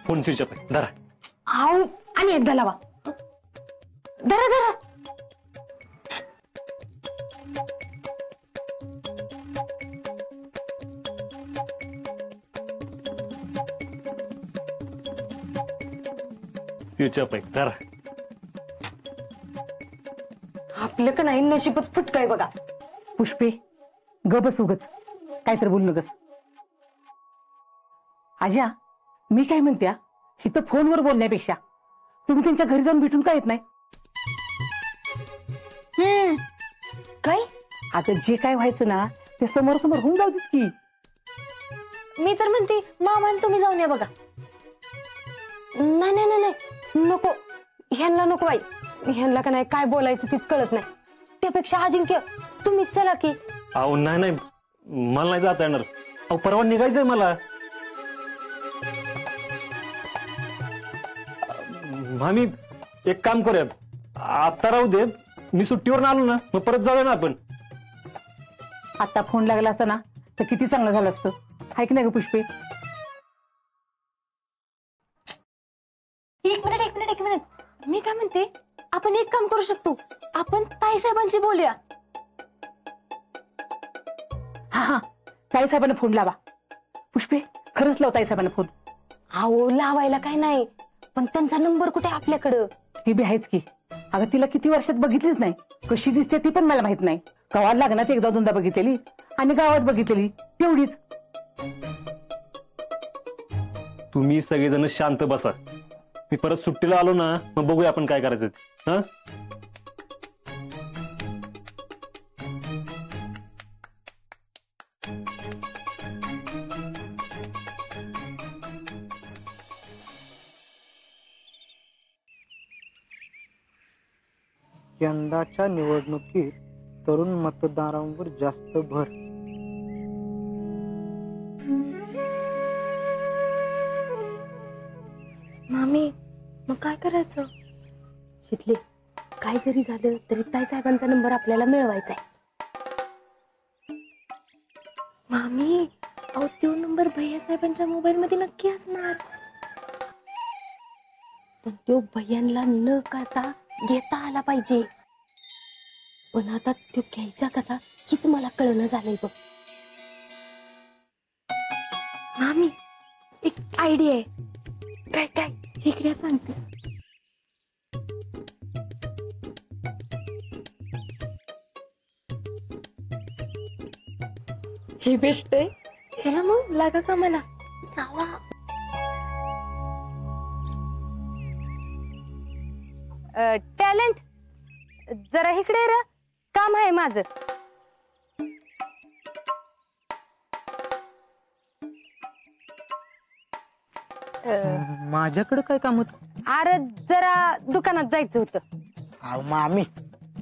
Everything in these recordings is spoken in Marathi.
फोन स्विच ऑफ आहे, धरा. आओ आणि एकदा लावा. धरा धरा. स्विच ऑफ आहे, धरा. आपलं का नाही नशीबच फुटकं आहे बघा. पुष्पे ग बस उगच काय तर बोलू नगस. आज्या मी काय म्हणत्या, इथं फोनवर बोलण्यापेक्षा तुम्ही त्यांच्या घरी जाऊन भेटून काय येत नाही? काय आता जे काय व्हायचं ना ते समोर समोर होऊन जाऊ देत की. मी तर म्हणते मामा आणि तुम्ही जाऊन या बघा. नाही नाही नाही नाही नको, ह्यांना नको बाई. ह्यांना का नाही काय बोलायचं तीच कळत नाही. त्यापेक्षा अजिंक्य तुम्हीच चला की. अहो नाही नाही, मला नाही जाता येणार. अहो परवा निघायचंय मला. मामी एक काम करूयात, आता राहू दे. मी सुट्टीवर आलो ना मग परत जाऊया ना आपण. आता फोन लागला असता ना तर किती चांगलं झालं असतं, हाय की नाही ग पुष्पे? एक मिनिट मी काय म्हणते, आपण एक काम करू शकतो. आपण ताईसाहेबांशी बोलूया. हा ताईसाहेबांना फोन लावा. पुष्पे खरंच लाव ताईसाहेबांना फोन. अहो लावायला काय नाही, पण त्यांचा नंबर कुठे आपल्याकडं? हे बी आहेच की. अगं तिला किती वर्षात बघितलीच नाही, कशी दिसते ती पण मला माहित नाही. गावात लग्नात एकदा दोनदा बघितलेली आणि गावात बघितलेली तेवढीच. तुम्ही सगळेजण शांत बसा. मी परत सुट्टीला आलो ना मग बघूया आपण काय करायचं. हा यंदाच्या निवडणुकीत तरुण मतदारांवर जास्त भर. मामी मग काय करायचं? शितले काय जरी झालं तरी ताईसाहेबांचा नंबर आपल्याला मिळवायचा आहे. मामी अहो तो नंबर भैया साहेबांच्या मोबाईल मध्ये नक्की असणार. पण तो भैयांना न कळता घेता आला पाहिजे. पण आता तो घ्यायचा कसा हीच मला कळणं झालंय बघ. मामी एक आयडिया आहे. काय काय इकडे सांगते. हे बेस्ट आहे. चला मग लागा का मला जावा. टॅलेंट जरा इकडे रे, काम आहे माझं. माझ्याकडे काय काम होत? अरे जरा दुकानात जायचं होतं. अहो मामी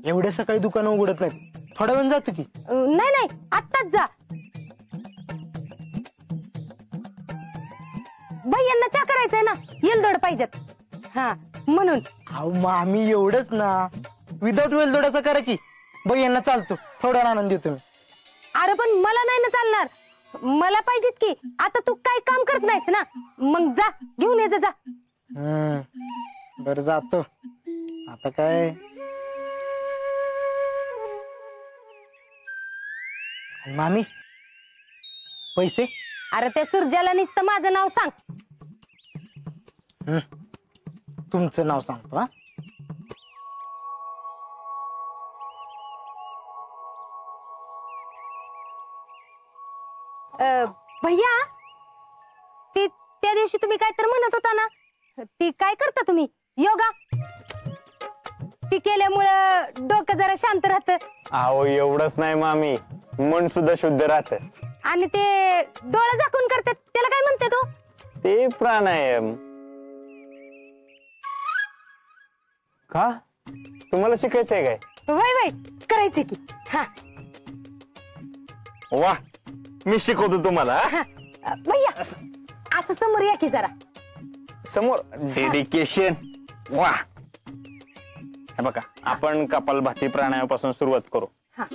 एवढ्या सकाळी दुकान उघडत नाहीत, थोड्या वेळ जातो की. नाही नाही आत्ताच जा. भैयांना चा करायचंय ना, येलदोड पाहिजेत. हा म्हणून. अहो मामी एवढंच ना, विदाऊट वेलदोड्याचा करा की. यांना चालतो, थोडा आनंद देतो मी. अरे पण मला नाही ना चालणार, मला पाहिजेत की. आता तू काय काम करत नाहीस ना, मग जा घेऊन ये जा. बरं जातो. आता काय मामी पैसे? अरे त्या सुरजाला नुसतं माझं नाव सांग. तुमचं नाव सांगतो. हा भैया ती त्या दिवशी तुम्ही काय तर म्हणत होता ना, ती काय करता तुम्ही? योगा. ती केल्यामुळं डोकं जरा शांत राहतं. अहो एवढंच नाही मामी, मन सुद्धा शुद्ध राहत. आणि ते डोळे झाकून करतात त्याला काय म्हणते तो? ते प्राणायाम. का तुम्हाला शिकायचंय काय? वय वय करायचे की. हा वा, मी शिकवतो तुम्हाला. भैया असं समोर या की जरा. समोर डेडिकेशन. वा हे बघा आपण कपालभाती प्राणायामापासून सुरुवात करू. हा.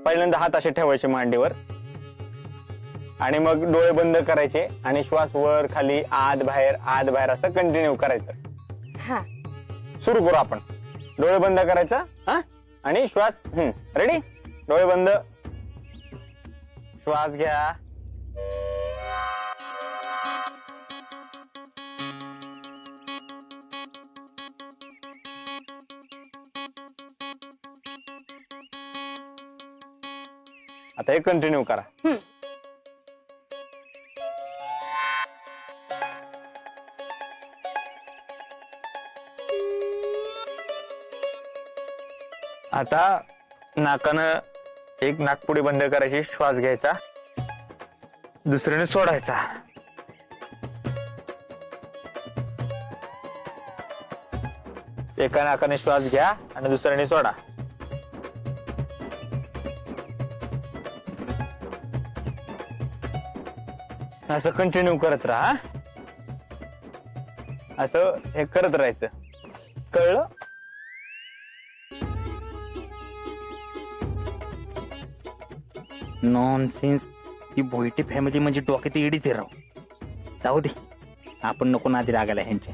पहिल्यांदा हात असे ठेवायचे मांडीवर आणि मग डोळे बंद करायचे आणि श्वास वर खाली आत बाहेर असं कंटिन्यू करायचं. हा. सुरू करू आपण. डोळे बंद करायचा हा आणि श्वास रेडी. डोळे बंद. श्वास घ्या. आता हे कंटिन्यू करा. आता नाकानं एक नाकपुडी बंद करायची. श्वास घ्यायचा. दुसरीने सोडायचा. एका नाकाने श्वास घ्या आणि दुसऱ्याने सोडा. असं कंटिन्यू करत राहा. असं हे करत राहायचं. कळलं? नॉनसेन्स. ही भोईटे फॅमिली म्हणजे डोक्यात येडीच राव. जाऊ दे आपण नको नादी लागायला ह्यांच्या.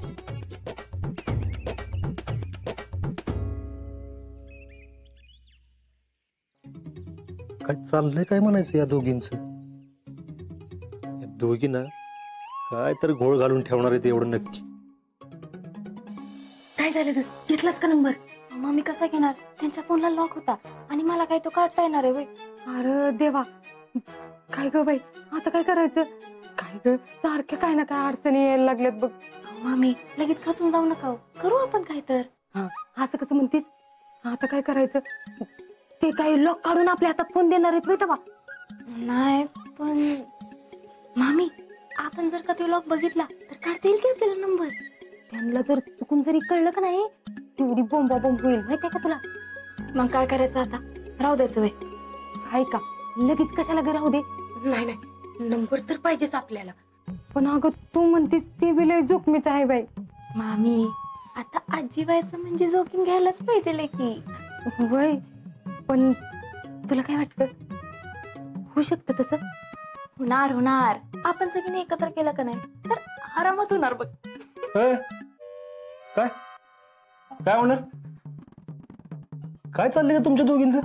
काय चाललंय काय म्हणायचं या दोघींचं. दोघी ना काय तर घोळ घालून ठेवणार आहे ते एवढं नक्की. काय झालं ग, घेतलास का नंबर? मम्मी कसा घेणार? त्यांच्या फोनला लॉक होता आणि मला काय तो काढता येणार आहे. अरे देवा, काय ग बाई, आता काय करायचं? काय ग, सारख्या काय ना काय अडचणी यायला लागल्यात बघ. मम्मी लगेच खचून जाऊ नका, करू आपण काय तर. हा, असं कसं म्हणतीस? आता काय करायचं? ते काही लॉक काढून आपल्या हातात फोन देणार आहेत तेव्हा? नाही पण मामी, आपण जर का तो लॉक बघितला तर काढता येईल की आपल्याला नंबर? त्यांना जर चुकून जरी कळलं का नाही, तेवढी बोंबा बोंब होईल माहितीये का तुला? मग काय करायचं आता? राहू द्यायचं वय. हाय का, लगेच कशाला ग राहू दे. नाही नाही, नंबर तर पाहिजेच आपल्याला. पण अगं तू म्हणतीस ते विलय जोखमीच आहे बाई. मामी, आता आजी व्हायचं म्हणजे जोखीम घ्यायलाच पाहिजे की. वय, पण तुला काय वाटतं, होऊ शकतं तसं? होणार होणार. आपण सगळ्यांनी एकत्र केलं का नाही तर आरामात होणार बघ. काय काय होणार? काय चाललंय का तुमच्या दोघींचं?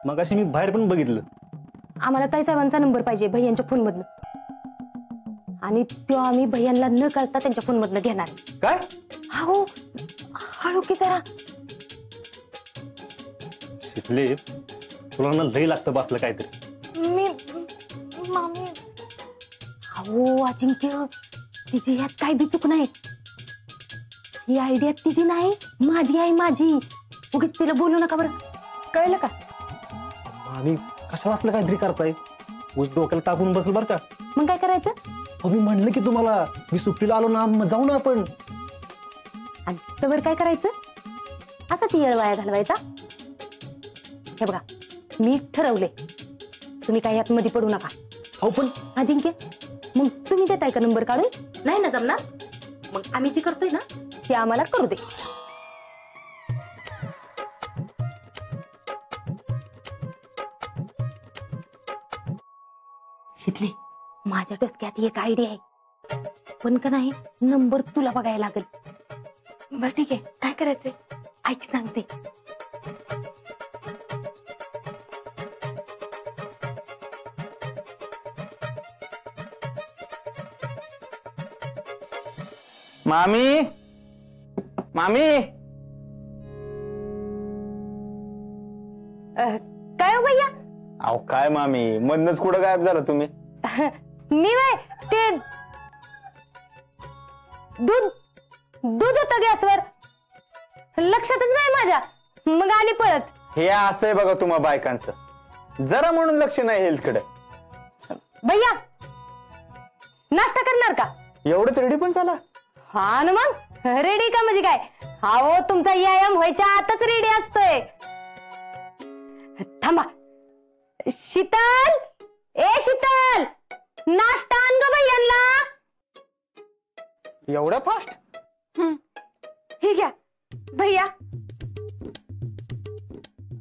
मगाशी मी बाहेर पण बघितलं. आम्हाला ताईसाहेबांचा नंबर पाहिजे भैयांच्या फोन मधनं, आणि तो आम्ही भैयांना न कळता त्यांच्या फोन मधनं घेणार. काय? हो, हळू की जरा. शिकले तुला ना लई लागतं बसलं काहीतरी. मामी, हो अजिंक्य, तिची ह्यात काय बी चूक नाही. ही आयडिया तिची नाही, माझी आहे, माझी. उगीच तिला बोलू नका बरं, कळलं का? आम्ही कशा वाचलं काहीतरी करताय, उस डोक्याला टाकून बसलं बरं का. मग काय करायचं? मी म्हणलं की तुम्हाला, मी सुट्टीला आलो ना, मग जाऊ ना आपण. आणि तवर काय करायचं? असा ती येळ वाया घालवायचा? हे बघा, मी ठरवले, तुम्ही काय यात मध्ये पडू नका. हो पण अजिंक्य, मग तुम्ही देताय का नंबर काढून? नाही ना जमणार? मग आम्ही जी करतोय ना ते आम्हाला करू दे. शितले, माझ्या डोसक्यात एक आयडिया आहे, पण का नाही, नंबर तुला बघायला लागेल. बर ठीक आहे, काय करायचंय? ऐक सांगते. मामी, मामी, काय हो भैया? अहो काय मामी, मधनच कुठं गायब झाला तुम्ही? मी वय ते दूध होतं गॅसवर, लक्षातच नाही माझ्या, मग आली पळत. हे असं आहे बघा तुम्हा बायकांचं, जरा म्हणून लक्ष नाही हेल्थकडे. भैया, नाश्ता करणार का? एवढं तरी पण झाला? हा ना, मग रेडी का म्हणजे काय? हो, तुमचा व्यायाम व्हायच्या आतच रेडी असतोय. थांबा, शीतल, ए शीतल, नाश्ता आण ग भैयांना. एवढा फास्ट? भैया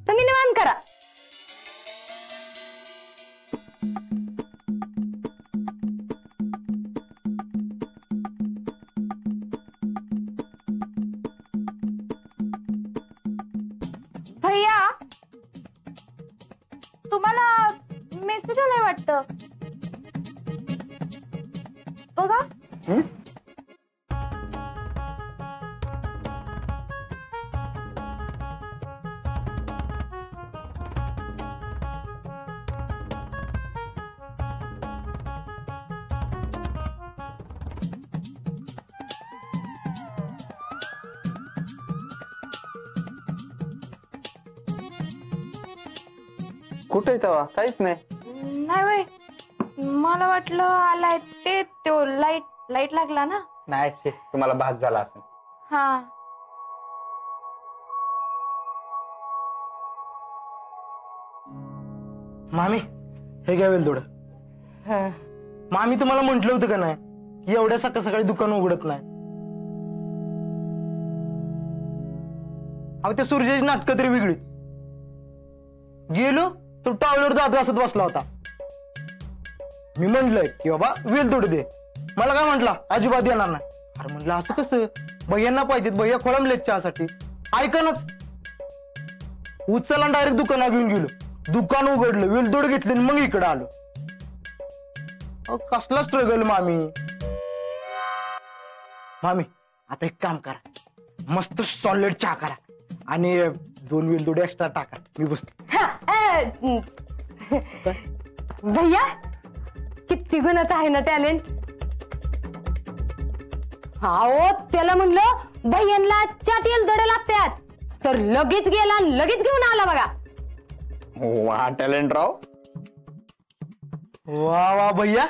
तुम्ही निवांत करा. भैया तुम्हाला मेसेज आलाय वाटतं बघा. कुठे तेव्हा काहीच नाही. नाही वय मला वाटलं आलाय ते तो लाईट लागला ना. नाही ते तुम्हाला भास झाला असेल. हा मामी हे घ्या वेलदोड. मामी तुम्हाला म्हंटल होतं का नाही की एवढ्या सकाळ सकाळी दुकान उघडत नाही. अहो त्या सूर्याची नाटकं तरी वेगळीच. गेलो तो टावलवर दात घासत बसला होता. मी म्हणलंय की बाबा वेलदोड दे. मला काय म्हंटला अजिबात येणार नाही. अरे म्हटलं असं कसं भैयांना पाहिजेत भैया खोळंबलेत चहासाठी. ऐकनच उचलला डायरेक्ट दुकानात घेऊन गेलो. दुकान उघडलं वेलदोड घेतले मग इकडे आलो. कसला स्ट्रगल मामी. मामी आता एक काम करा मस्त सॉलिड चहा करा आणि 2 वेलदोडे एक्स्ट्रा टाका. मी बसतो. भैया किती गुणाचं आहे ना टॅलेंट. हो त्याला म्हणलं भैयांना च्या तेल दडे लागतात तर लगेच गेला लगेच घेऊन आला बघा. वा टॅलेंट राव. वा वा भैया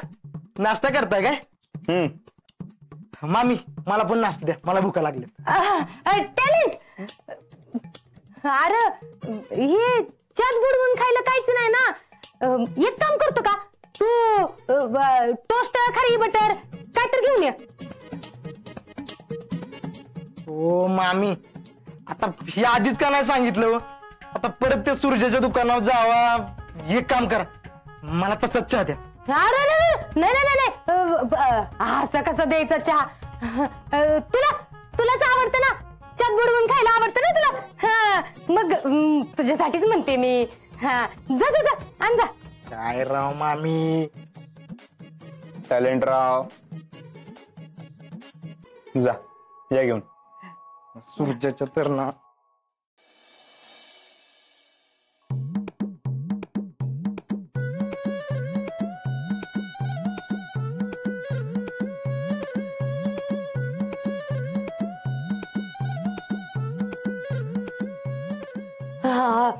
नाश्ता करताय काय. मामी मला पण नाश्ता द्या मला भूका लागली. टॅलेंट अरे हे चाट बुडवून खायला काहीच नाही ना. एक काम करतो का तू टोस्ट खारी बटर काय तर घेऊन ये. ओ मामी आता हे आधीच का नाही सांगितलं. आता परत त्या सूर्याच्या दुकानावर जावा. एक काम करा मला तसंच चहा द्या. अरे नाही नाही नाही असं कसं द्यायचं चहा. तुलाच आवडतं ना चाट बुडवून खायला आवडतं ना तुला. मग तुझ्यासाठीच म्हणते मी. जा जा जा आण जा. काय राव मामी टॅलेंट राव. जा या घेऊन. सूर्याच्या तर ना.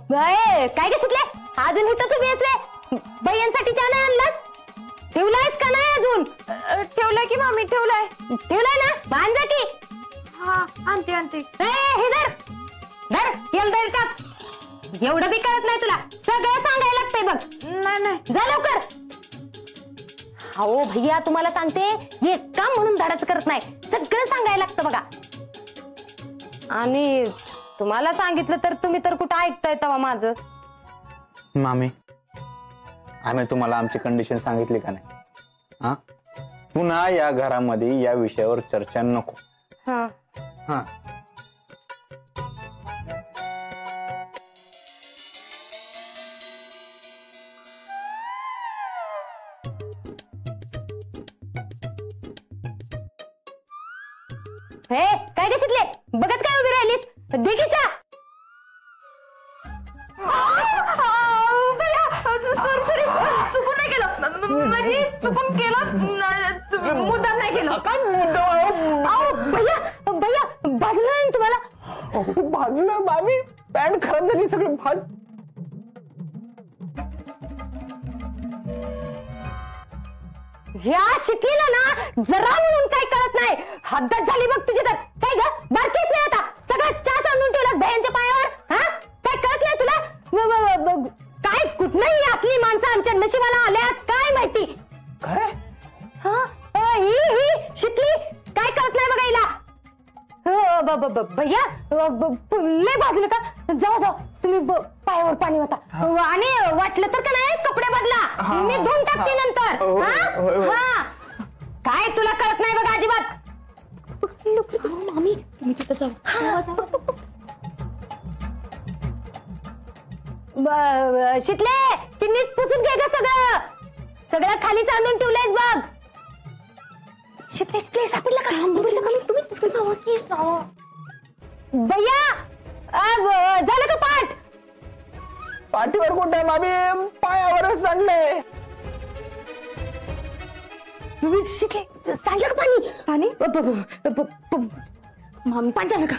काय काय शिकले अजून इथंच उभी असले. भैयांसाठी चहा नाही आणलास. ठेवलायस का नाही अजून. ठेवलाय की मामी ठेवलाय. ठेवलाय ना आण जा की. हा आणते आणते. हे धर धर तेल दर टाक. एवढं बी कळत नाही तुला सगळं सांगायला लागतंय बघ. नाही नाही जा लवकर. हो भैया तुम्हाला सांगते एक काम म्हणून धडाच करत नाही सगळं सांगायला लागतं बघा. आणि तुम्हाला सांगितलं तर तुम्ही तर कुठं ऐकताय तेव्हा माझं. मामी आम्ही तुम्हाला आमची कंडिशन सांगितली का नाही. हा पुन्हा या घरामध्ये या विषयावर चर्चा नको. हा हा हे काय कशीतले बघत काय उभी राहिलीस. देखीचा चुकून नाही केलं म्हणजे चुकून केलं मुद्दाम नाही केलं. भैया भैया भाजलं नाही तुम्हाला. भाजलं मामी पॅन्ट खराब झाली सगळं भाज. ह्या शिकलेला ना जरा म्हणून काय कळत नाही. हद्दच झाली बघ तुझी तर. काय ग बारकेच नाही आता सगळं चहा सांडून ठेवलास भयांच्या पायावर. हा काय कळत नाही तुला. काय कुठनंही असली माणसं आमच्या नशिबाला आल्यात काय माहिती. काय ही शिकली काय कळत नाही बघा हिला. भैया लय भाजलं का? जाऊ जाऊ तुम्ही पायावर पाणी होता आणि वाटलं तर का नाही कपडे बदला, मी धुवून टाकते नंतर. हा काय तुला कळत नाही बघा अजिबात. मामी तुम्ही तिथं जाऊ. शिकले ती नीट पुसून घे ग सगळं. सगळं खाली सांडून ठेवलंयस बघ. शिकले शिकले सापडलं का? तुम्ही तिथं जावा की जावा. भैया झालं का पाठ? पाठीवर कुठे मामी, पायावरच सांडलंय. शिकले सांडलं का पाणी? मामी पाठ झालं का?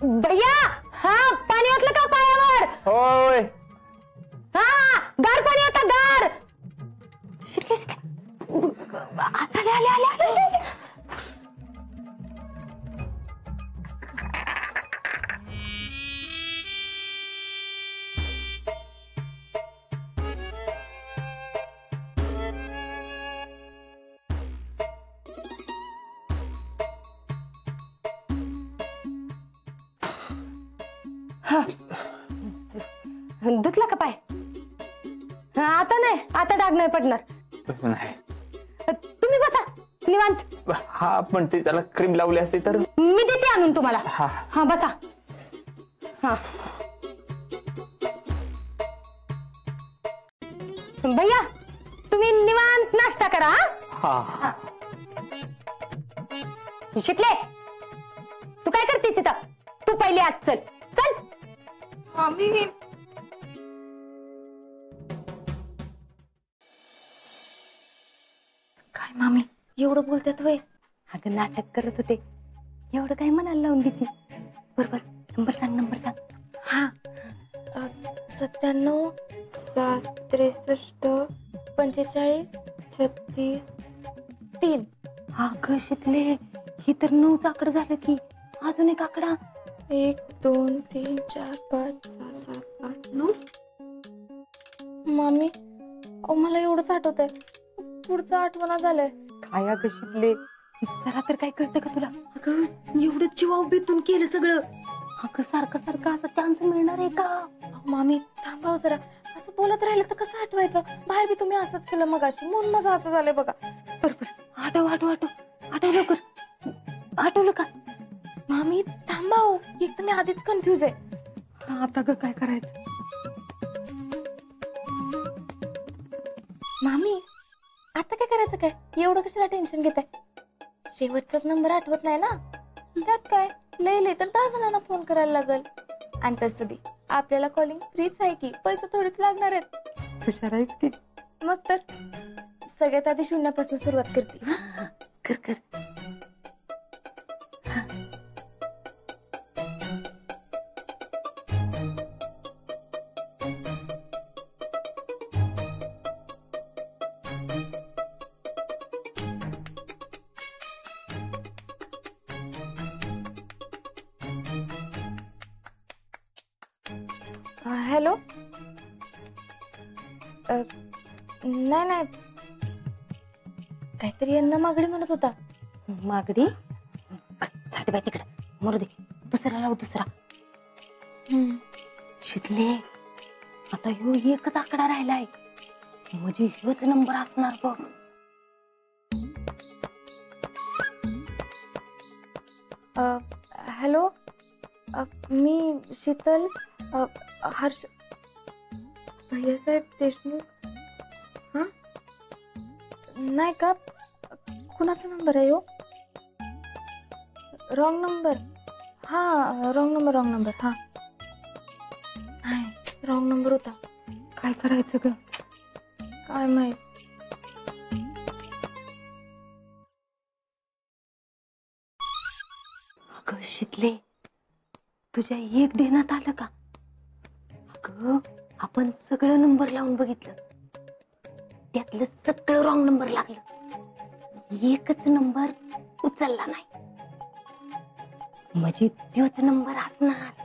भैया हा पाणी ओतलं का पायावर? होय. हा गार पाणी आता गार. शिकले शिकले आले. धुतला का पाय? आता नाही, आता डाग नाही पडणार. नाही. तुम्ही बसा निवांत. हा पण ते त्याला क्रीम लावली असते तर. मी देते आणून तुम्हाला. हा. हा बसा. हा भैया तुम्ही निवांत नाश्ता करा. हा. शिकले तू काय करतेस इथं? तू पहिली आज चल चल. मामी काय मामी एवढं बोलतात वय? अगं नाटक करत होते. एवढं काय म्हणायला लावून देते? बरोबर नंबर सांग. हा 97 63 45 36 3. अगं शिकले ही तर 9चा आकडा झालं की अजून एक आकडा. 1 2 3 4 5 6 7 8 9. मामी मला एवढंच आठवतंय, पुढचं आठवणा झालंय. काय अगं शिकले जरा तर काय कळतं का तुला? अगं एवढं जीवाव बेतून केलं सगळं. अगं सारखं असा चान्स मिळणार आहे का? मामी थांबाव जरा. असं बोलत राहिलं तर कसं आठवायचं? बाहेर बी तुम्ही असंच केलं मगाशी, म्हणून माझं असं झालंय बघा. बरोबर आठव लवकर. आठवलं का? मामी थांबाव, एक तर मी आधीच कन्फ्युज आहे. आता ग काय करायचं? मामी आता काय करायचं? काय एवढं कशाला टेन्शन घेताय? शेवटचाच नंबर आठवत नाही ना, त्यात काय लय तर 10 जणांना फोन करायला लागल. आणि तसं बी आपल्याला कॉलिंग फ्रीच आहे की, पैसे थोडेच लागणार आहेत. हुशार आहेस की. मग तर सगळ्यात आधी शून्यापासून सुरुवात करते. कर. हॅलो. नाही काहीतरी यांना मागणी म्हणत होता. मागणी जाते बाई तिकडे, मरू दे. दुसरा लाव. शिकले आता ह्यो एकच आकडा राहिलाय म्हणजे ह्योच नंबर असणार बघ. हॅलो मी शीतल हर्ष भैयासाहेब देशमुख. हा नाही का? कुणाचा नंबर आहे हो? Wrong number. हा रॉंग नंबर. हा रॉंग नंबर होता. काय करायचं ग? काय माहित. अगं शिकले तुझ्या एक देण्यात आलं का? अगं आपण सगळं नंबर लावून बघितलं, त्यातलं सगळं रॉंग नंबर लागलं. एकच नंबर उचलला नाही म्हणजे तोच नंबर असणार.